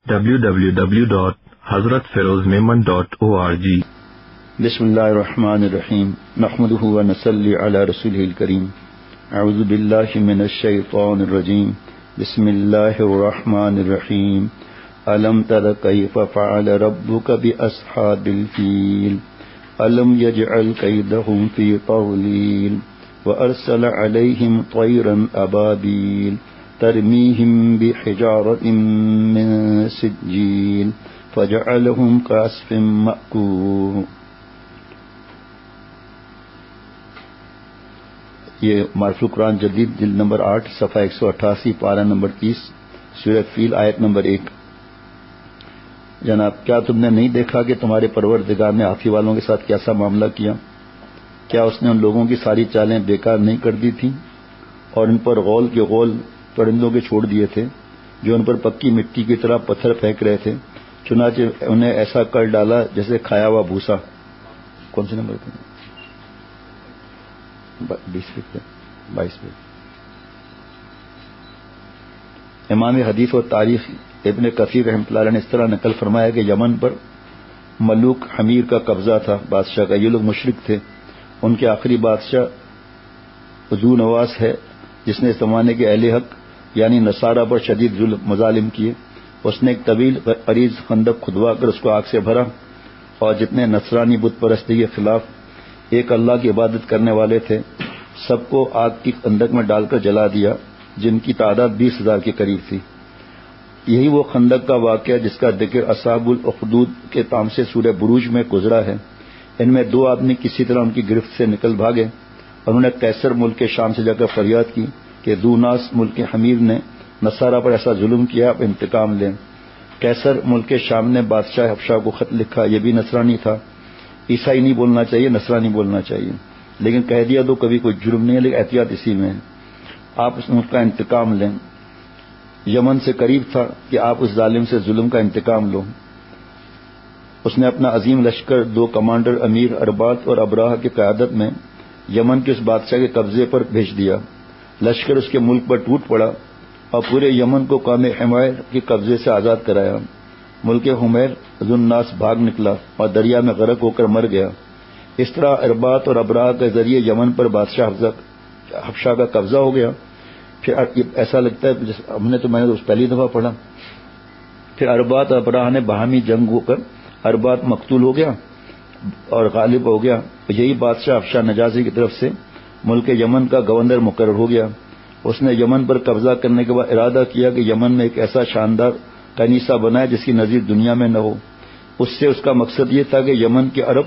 www.hazratfirozmemon.org. بسم اللہ الرحمن الرحیم نحمده ونصلی علی رسوله الکریم اعوذ باللہ من الشیطان الرجیم بسم اللہ الرحمن الرحیم الم تر کیف فعل ربک باصحاب الفیل الم یجعل کیدہم فی تضلیل وارسل علیہم طیرا ابابیل ترمیہم بحجارۃ من سجیل فجعلہم کعصف مأکول. یہ معرف القرآن جدید جلد نمبر 8 صفحہ 188 پارہ نمبر 30 سورۃ فیل آیت نمبر 1. جناب کیا تم نے نہیں دیکھا کہ تمہارے پروردگار نے ہاتھی والوں کے ساتھ کیسا معاملہ کیا؟ کیا اس نے ان لوگوں کی ساری چالیں بیکار نہیں کر دی تھیں اور ان پر غول کے غول پرندوں کے چھوڑ دیے تھے جو ان پر پکی مٹی کی طرح پتھر پھینک رہے تھے، چنانچہ انہیں ایسا کر ڈالا جیسے کھایا ہوا بھوسا. کون سے نمبر پہ؟ 22 پہ. امام حدیث و تاریخ ابن کثیر رحمۃ اللہ علیہ نے اس طرح نقل فرمایا کہ یمن پر ملوک حمیر کا قبضہ تھا بادشاہ کا. یہ لوگ مشرک تھے. ان کے آخری بادشاہ ذو نواس ہے جس نے اس زمانے کے اہل حق یعنی نصارہ پر شدید ظلم مظالم کیے. اس نے ایک طویل عریض خندق کھدوا کر اس کو آگ سے بھرا اور جتنے نصرانی بت پرستی کے خلاف ایک اللہ کی عبادت کرنے والے تھے سب کو آگ کی خندق میں ڈال کر جلا دیا، جن کی تعداد 20,000 کے قریب تھی. یہی وہ خندق کا واقعہ جس کا ذکر اصحاب الاخدود کے تام سے سورہ بروج میں گزرا ہے. ان میں 2 آدمی کسی طرح ان کی گرفت سے نکل بھاگے اور انہوں نے قیصر ملک کے شام سے جا کر فریاد کی کہ ذو ناس ملک کے حمیر نے نصارہ پر ایسا ظلم کیا، اب انتقام لیں. قیصر ملک کے شام نے بادشاہ حبشہ کو خط لکھا. یہ بھی نصرانی تھا. عیسائی نہیں بولنا چاہیے، نصرانی بولنا چاہیے، لیکن کہہ دیا تو کبھی کوئی جرم نہیں ہے، لیکن احتیاط اسی میں ہے. آپ اس کا انتقام لیں. یمن سے قریب تھا کہ آپ اس ظالم سے ظلم کا انتقام لو. اس نے اپنا عظیم لشکر 2 کمانڈر امیر اربات اور ابراہ کی قیادت میں یمن کے اس بادشاہ کے قبضے پر بھیج دیا. لشکر اس کے ملک پر ٹوٹ پڑا اور پورے یمن کو قوم حمیر کے قبضے سے آزاد کرایا. ملک حمیر ذو الناس بھاگ نکلا اور دریا میں غرق ہو کر مر گیا. اس طرح اربات اور ابراہ کے ذریعے یمن پر بادشاہ حبشہ کا قبضہ ہو گیا. پھر ایسا لگتا ہے میں نے تو پہلی دفعہ پڑھا. پھر اربات اور ابراہ نے باہمی جنگ ہو کر اربات مقتول ہو گیا اور غالب ہو گیا. یہی بادشاہ حبشہ نجاشی کی طرف سے ملک یمن کا گورنر مقرر ہو گیا. اس نے یمن پر قبضہ کرنے کے بعد ارادہ کیا کہ یمن میں ایک ایسا شاندار کنیسہ بنائے جس کی نظیر دنیا میں نہ ہو. اس سے اس کا مقصد یہ تھا کہ یمن کے عرب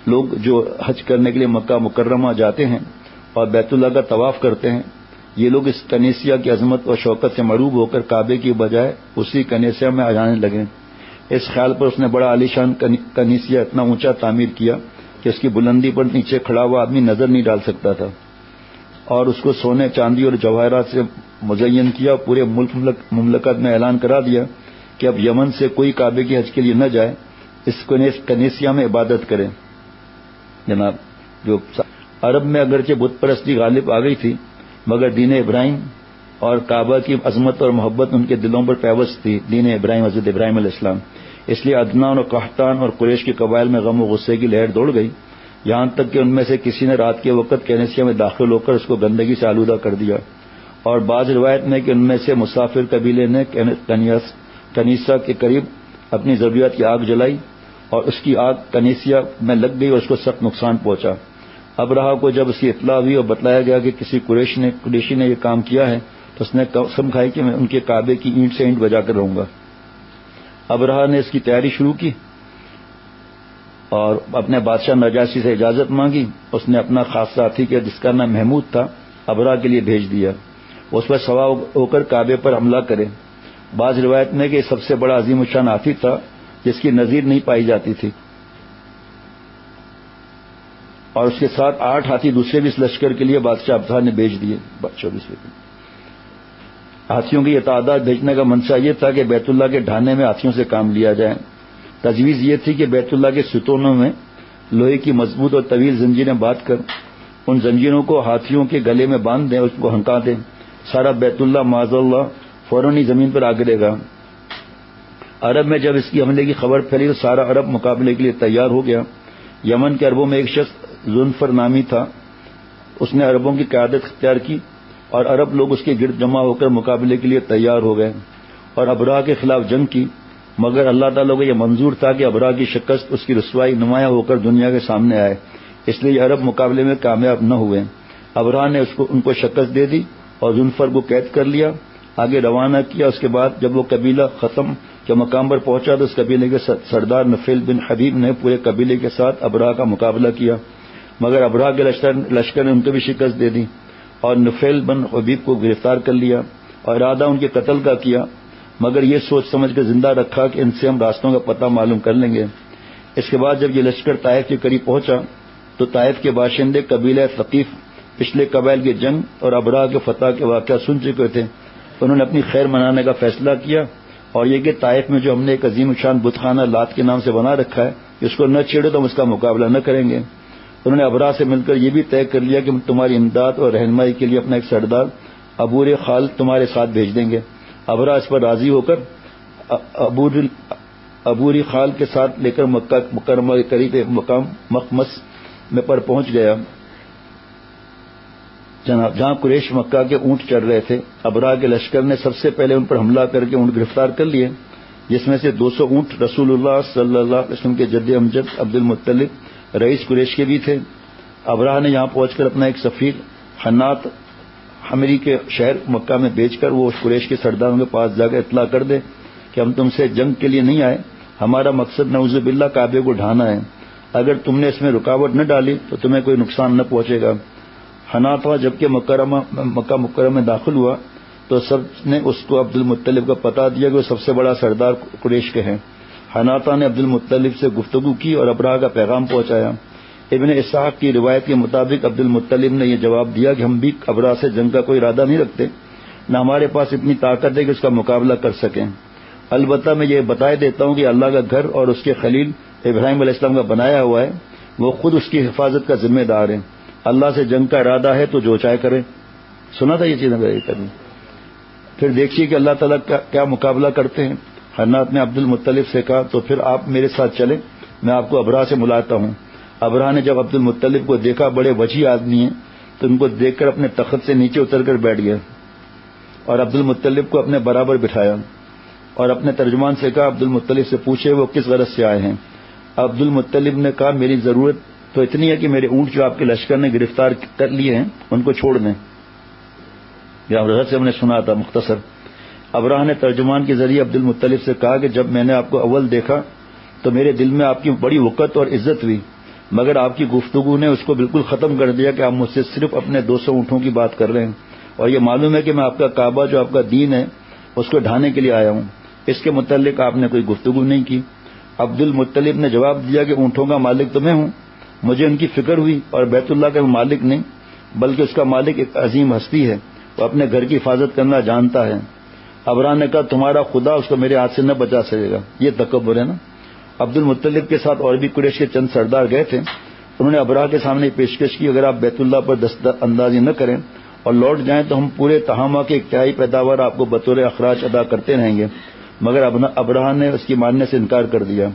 لوگ جو حج کرنے کے لیے مکہ مکرمہ جاتے ہیں اور بیت اللہ کا طواف کرتے ہیں، یہ لوگ اس کنیسیا کی عظمت اور شوکت سے مروب ہو کر کعبے کی بجائے اسی کنیسیا میں آ جانے لگے. اس خیال پر اس نے بڑا عالیشان کنیسیا اتنا اونچا تعمیر کیا کہ اس کی بلندی پر نیچے کھڑا ہوا آدمی نظر نہیں ڈال سکتا تھا، اور اس کو سونے چاندی اور جواہرات سے مزین کیا. پورے مملکت میں اعلان کرا دیا کہ اب یمن سے کوئی کعبے کی حج کے لیے نہ جائے، اس کنیسیا میں عبادت کرے. جناب جو عرب میں اگرچہ بت پرستی غالب آ گئی تھی مگر دین ابراہیم اور کعبہ کی عظمت اور محبت ان کے دلوں پر پیوست تھی. دین ابراہیم حضرت ابراہیم علیہ السلام. اس لیے عدنان اور قحطان اور قریش کے قبائل میں غم و غصے کی لہر دوڑ گئی، یہاں تک کہ ان میں سے کسی نے رات کے وقت کنیسیا میں داخل ہو کر اس کو گندگی سے آلودہ کر دیا. اور بعض روایت میں کہ ان میں سے مسافر قبیلے نے کنیسہ کے قریب اپنی ضروریات کی آگ جلائی اور اس کی آگ کنیسیا میں لگ گئی اور اس کو سخت نقصان پہنچا. ابراہ کو جب اس کی اطلاع ہوئی اور بتلایا گیا کہ کسی قریشی نے یہ کام کیا ہے تو اس نے قسم کھائی کہ میں ان کے کعبے کی اینٹ سے اینٹ بجا کر رہوں گا. ابراہ نے اس کی تیاری شروع کی اور اپنے بادشاہ نجاشی سے اجازت مانگی. اس نے اپنا خاص ساتھی کیا جس کا نام محمود تھا ابراہ کے لیے بھیج دیا اس پر سوار ہو کر کعبے پر حملہ کرے. بعض روایت میں کہ سب سے بڑا عظیم الشان ہاتھی تھا جس کی نظیر نہیں پائی جاتی تھی، اور اس کے ساتھ 8 ہاتھی دوسرے بھی اس لشکر کے لیے بادشاہ ابراہ نے بھیج دیے. 24 ہاتھیوں کی یہ تعداد بھیجنے کا منشا یہ تھا کہ بیت اللہ کے ڈھانے میں ہاتھیوں سے کام لیا جائے. تجویز یہ تھی کہ بیت اللہ کے ستونوں میں لوہے کی مضبوط اور طویل زنجیریں باندھ کر ان زنجیروں کو ہاتھیوں کے گلے میں باندھ دیں اور اس کو ہنکا دیں. سارا بیت اللہ معاذ اللہ فوراً ہی زمین پر آ گرے گا. عرب میں جب اس کی حملے کی خبر پھیلی تو سارا عرب مقابلے کے لیے تیار ہو گیا. یمن کے عربوں میں ایک شخص ذوالفر نامی تھا. اس نے عربوں کی قیادت اختیار کی اور عرب لوگ اس کے گرد جمع ہو کر مقابلے کے لیے تیار ہو گئے اور ابراہ کے خلاف جنگ کی. مگر اللہ تعالیٰ کو یہ منظور تھا کہ ابراہ کی شکست اس کی رسوائی نمایاں ہو کر دنیا کے سامنے آئے، اس لیے عرب مقابلے میں کامیاب نہ ہوئے. ابراہ نے ان کو شکست دے دی اور ذوالفر کو قید کر لیا، آگے روانہ کیا. اس کے بعد جب وہ قبیلہ ختم کے مقام پر پہنچا تو اس قبیلے کے سردار نفیل بن حبیب نے پورے قبیلے کے ساتھ ابراہ کا مقابلہ کیا، مگر ابراہ کے لشکر نے ان کو بھی شکست دے دی اور نفیل بن حبیب کو گرفتار کر لیا اور ارادہ ان کے قتل کا کیا، مگر یہ سوچ سمجھ کر زندہ رکھا کہ ان سے ہم راستوں کا پتہ معلوم کر لیں گے. اس کے بعد جب یہ لشکر طائف کے قریب پہنچا تو طائف کے باشندے قبیلہ ثقیف پچھلے قبائل کی جنگ اور ابراہ کے فتح کے واقعہ سن چکے تھے. انہوں نے اپنی خیر منانے کا فیصلہ کیا اور یہ کہ طائف میں جو ہم نے ایک عظیم شان بت خانہ لات کے نام سے بنا رکھا ہے اس کو نہ چھیڑے تو ہم اس کا مقابلہ نہ کریں گے. انہوں نے ابراہ سے مل کر یہ بھی طے کر لیا کہ ہم تمہاری امداد اور رہنمائی کے لیے اپنا ایک سردار عبور خال تمہارے ساتھ بھیج دیں گے. ابراہ اس پر راضی ہو کر عبوری خال کے ساتھ لے کر مکہ مکرمہ کے قریب مقام مخمس میں پر پہنچ گیا جہاں قریش مکہ کے اونٹ چڑھ رہے تھے. ابراہ کے لشکر نے سب سے پہلے ان پر حملہ کر کے اونٹ گرفتار کر لیے، جس میں سے 200 اونٹ رسول اللہ صلی اللہ علیہ وسلم کے جد امجد عبد المطلب رئیس قریش کے بھی تھے. ابراہ نے یہاں پہنچ کر اپنا ایک سفیر حنات حمری کے شہر مکہ میں بھیج کر وہ قریش کے سرداروں کے پاس جا کر اطلاع کر دے کہ ہم تم سے جنگ کے لیے نہیں آئے، ہمارا مقصد نعوذ باللہ کعبے کو ڈھانا ہے، اگر تم نے اس میں رکاوٹ نہ ڈالی تو تمہیں کوئی نقصان نہ پہنچے گا. حناطہ جبکہ مکہ مکرمہ میں داخل ہوا تو سب نے اس کو عبد المطلب کا پتہ دیا کہ وہ سب سے بڑا سردار قریش کے ہیں. حناطہ نے عبد المطلب سے گفتگو کی اور ابراہ کا پیغام پہنچایا. ابن اسحاق کی روایت کے مطابق عبد المطلب نے یہ جواب دیا کہ ہم بھی ابراہ سے جنگ کا کوئی ارادہ نہیں رکھتے، نہ ہمارے پاس اتنی طاقت ہے کہ اس کا مقابلہ کر سکیں. البتہ میں یہ بتائے دیتا ہوں کہ اللہ کا گھر اور اس کے خلیل ابراہیم علیہ السلام کا بنایا ہوا ہے، وہ خود اس کی حفاظت کا ذمہ دار ہے. اللہ سے جنگ کا ارادہ ہے تو جو چاہے کرے. سنا تھا یہ چیز کرنی. پھر دیکھیے کہ اللہ تعالیٰ کیا مقابلہ کرتے ہیں. حنات نے عبد المطلب سے کہا تو پھر آپ میرے ساتھ چلیں، میں آپ کو ابراہ سے ملاتا ہوں. ابراہ نے جب عبد المطلب کو دیکھا بڑے وجی آدمی ہیں تو ان کو دیکھ کر اپنے تخت سے نیچے اتر کر بیٹھ گیا اور عبد المطلب کو اپنے برابر بٹھایا اور اپنے ترجمان سے کہا عبد المطلب سے پوچھے وہ کس غرض سے آئے ہیں. عبد المطلب نے کہا میری ضرورت تو اتنی ہے کہ میرے اونٹ جو آپ کے لشکر نے گرفتار کر لیے ہیں ان کو چھوڑ دیں. یہ ابراہ سے ہم نے سنا تھا مختصر. ابراہ نے ترجمان کے ذریعے عبد المطلب سے کہا کہ جب میں نے آپ کو اول دیکھا تو میرے دل میں آپ کی بڑی وقت اور عزت ہوئی، مگر آپ کی گفتگو نے اس کو بالکل ختم کر دیا کہ آپ مجھ سے صرف اپنے 200 اونٹوں کی بات کر رہے ہیں اور یہ معلوم ہے کہ میں آپ کا کعبہ جو آپ کا دین ہے اس کو ڈھانے کے لیے آیا ہوں. اس کے متعلق آپ نے کوئی گفتگو نہیں کی. عبد المطلب نے جواب دیا کہ اونٹوں کا مالک تو میں ہوں، مجھے ان کی فکر ہوئی اور بیت اللہ کا مالک نہیں بلکہ اس کا مالک ایک عظیم ہستی ہے، وہ اپنے گھر کی حفاظت کرنا جانتا ہے. ابراہ نے کہا تمہارا خدا اس کو میرے ہاتھ سے نہ بچا سکے گا. یہ تکبر ہے نا. عبد المطلب کے ساتھ اور بھی قریش کے چند سردار گئے تھے. انہوں نے ابراہ کے سامنے پیشکش کی اگر آپ بیت اللہ پر دست اندازی نہ کریں اور لوٹ جائیں تو ہم پورے تہامہ کے ایک تہائی پیداوار آپ کو بطور اخراج ادا کرتے رہیں گے، مگر ابراہ نے اس کی ماننے سے انکار کر دیا.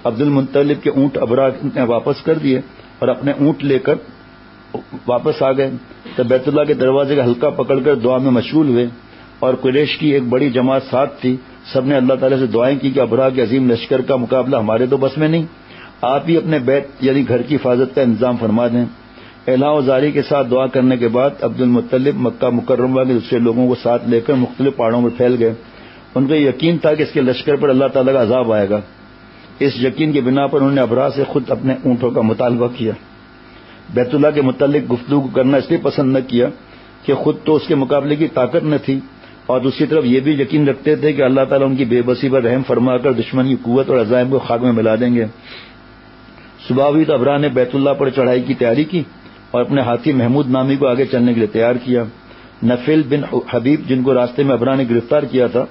عبد المطلب کے اونٹ ابراہ نے واپس کر دیے اور اپنے اونٹ لے کر واپس آ گئے تو بیت اللہ کے دروازے کا حلقہ پکڑ کر دعا میں مشغول ہوئے اور قریش کی ایک بڑی جماعت ساتھ تھی. سب نے اللہ تعالیٰ سے دعائیں کی کہ ابراہ کے عظیم لشکر کا مقابلہ ہمارے تو بس میں نہیں، آپ ہی اپنے بیت یعنی گھر کی حفاظت کا انتظام فرما دیں. اعلاء و زاری کے ساتھ دعا کرنے کے بعد عبد المطلب مکہ مکرمہ کے دوسرے لوگوں کو ساتھ لے کر مختلف پہاڑوں میں پھیل گئے. ان کو یقین تھا کہ اس کے لشکر پر اللہ تعالیٰ کا عذاب آئے گا. اس یقین کی بنا پر انہوں نے ابراہ سے خود اپنے اونٹوں کا مطالبہ کیا. بیت اللہ کے متعلق گفتگو کرنا اس لیے پسند نہ کیا کہ خود تو اس کے مقابلے کی طاقت نہ تھی اور دوسری طرف یہ بھی یقین رکھتے تھے کہ اللہ تعالیٰ ان کی بے بسی پر رحم فرما کر دشمن کی قوت اور عزائم کو خاک میں ملا دیں گے. صبح ہوئی تو ابراہ نے بیت اللہ پر چڑھائی کی تیاری کی اور اپنے ہاتھی محمود نامی کو آگے چلنے کے لیے تیار کیا. نفیل بن حبیب جن کو راستے میں ابراہ نے گرفتار کیا تھا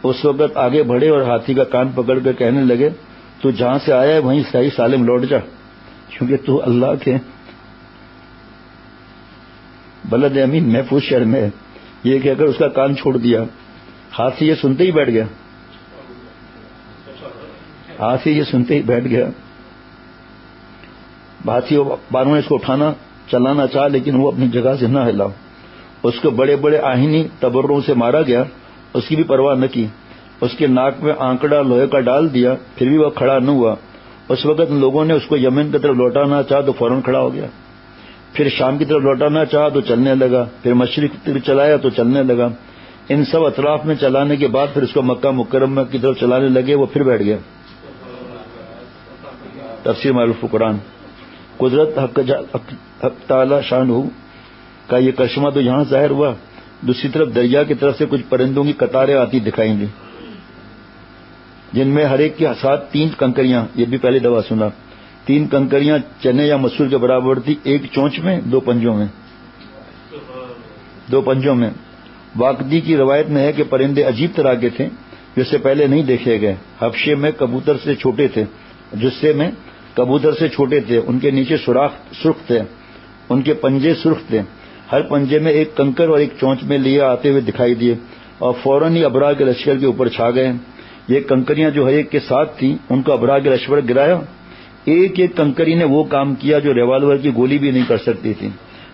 اس وقت آگے بڑھے اور ہاتھی کا کان پکڑ کر کہنے لگے تو جہاں سے آیا ہے وہیں صحیح سالم لوٹ جا، کیونکہ تو اللہ کے بلد امین محفوظ شہر میں ہے. یہ کہہ کر اس کا کان چھوڑ دیا. ہاتھی یہ سنتے ہی بیٹھ گیا. ہاتھی یہ سنتے ہی بیٹھ گیا. ہاتھی بانو نے اس کو اٹھانا چلانا چاہا لیکن وہ اپنی جگہ سے نہ ہلا. اس کو بڑے بڑے آہنی تبروں سے مارا گیا, اس کی بھی پرواہ نہ کی. اس کے ناک میں آنکڑا لوہے کا ڈال دیا, پھر بھی وہ کھڑا نہ ہوا. اس وقت لوگوں نے اس کو یمن کی طرف لوٹانا چاہا تو فوراً کھڑا ہو گیا. پھر شام کی طرف لوٹانا چاہا تو چلنے لگا. پھر مشرق کی طرف چلایا تو چلنے لگا. ان سب اطراف میں چلانے کے بعد پھر اس کو مکہ مکرمہ کی طرف چلانے لگے, وہ پھر بیٹھ گیا. تفسیر معروف قرآن. قدرت حق تعالی شان کا یہ کرشمہ تو یہاں ظاہر ہوا. دوسری طرف دریا کی طرف سے کچھ پرندوں کی قطاریں آتی دکھائیں گی جن میں ہر ایک کے ساتھ 3 کنکریاں, یہ بھی پہلے دفعہ سنا, 3 کنکریاں چنے یا مسور کے برابر تھی, ایک چونچ میں 2 پنجوں میں. 2 پنجوں میں. واقدی کی روایت میں ہے کہ پرندے عجیب طرح کے تھے جو اس سے پہلے نہیں دیکھے گئے. حبشے میں کبوتر سے چھوٹے تھے, جسے میں کبوتر سے چھوٹے تھے. ان کے نیچے سرخ تھے, ان کے پنجے سرخ تھے. ہر پنجے میں ایک کنکر اور ایک چونچ میں لیے آتے ہوئے دکھائی دیے اور فوراً ہی ابرا کے لشکر کے اوپر چھا گئے. یہ کنکریاں جو ہر ایک کے ساتھ تھیں ان کو ابرا کے لشکر گرایا. ایک ایک کنکری نے وہ کام کیا جو ریوالور کی گولی بھی نہیں کر سکتی تھی.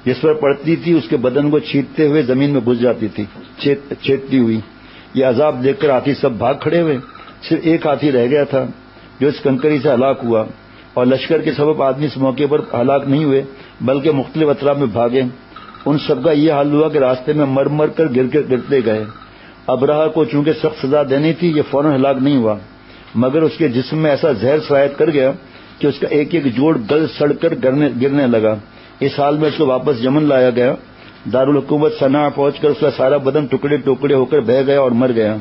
جس پر پڑتی تھی اس کے بدن کو چھینتے ہوئے زمین میں گھس جاتی تھی, چھیدتی ہوئی. یہ عذاب دیکھ کر ہاتھی سب بھاگ کھڑے ہوئے. صرف ایک ہاتھی رہ گیا تھا جو اس کنکری سے ہلاک ہوا, اور لشکر کے سبب آدمی اس موقع پر ہلاک نہیں ہوئے بلکہ مختلف اطراف میں بھاگے. ان سب کا یہ حال ہوا کہ راستے میں مر مر کر گرتے گئے. ابرہا کو چونکہ سخت سزا دینی تھی یہ فوراً ہلاک نہیں ہوا, مگر اس کے جسم میں ایسا زہر سرایت کر گیا کہ اس کا ایک ایک جوڑ گل سڑ کر گرنے لگا. اس حال میں اس کو واپس یمن لایا گیا. دارالحکومت صنعاء پہنچ کر اس کا سارا بدن ٹکڑے ٹکڑے ہو کر بہہ گیا اور مر گیا.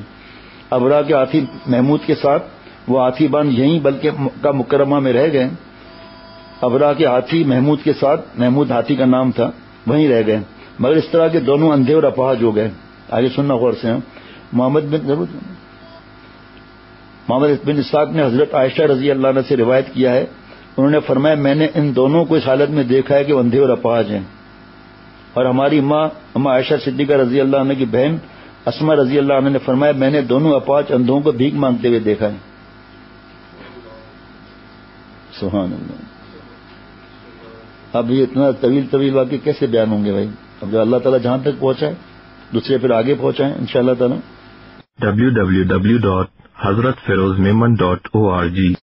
ابرہا کے ہاتھی محمود کے ساتھ وہ ہاتھی بان یہیں بلکہ مکہ مکرمہ میں رہ گئے. ابرہا کے ہاتھی محمود کے ساتھ, محمود ہاتھی کا نام تھا, وہیں رہ گئے. مگر اس طرح کے دونوں اندھے اور اپاہج ہو گئے. آگے سننا غور سے. محمد بن اسحاق نے حضرت عائشہ رضی اللہ عنہ سے روایت کیا ہے, انہوں نے فرمایا میں نے ان دونوں کو اس حالت میں دیکھا ہے کہ وہ اندھے اور اپاہج ہیں. اور ہماری ماں عائشہ صدیقہ رضی اللہ عنہ کی بہن اسما رضی اللہ عنہ نے فرمایا میں نے دونوں اپاہج اندھوں کو بھیک مانگتے ہوئے دیکھا ہے. سبحان اللہ. اب یہ اتنا طویل واقعہ کیسے بیان ہوں گے بھائی؟ اب جو اللہ تعالیٰ جہاں تک پہنچائے دوسرے پھر آگے پہنچائیں انشاءاللہ تعالیٰ. www.hazratfirozmemon.org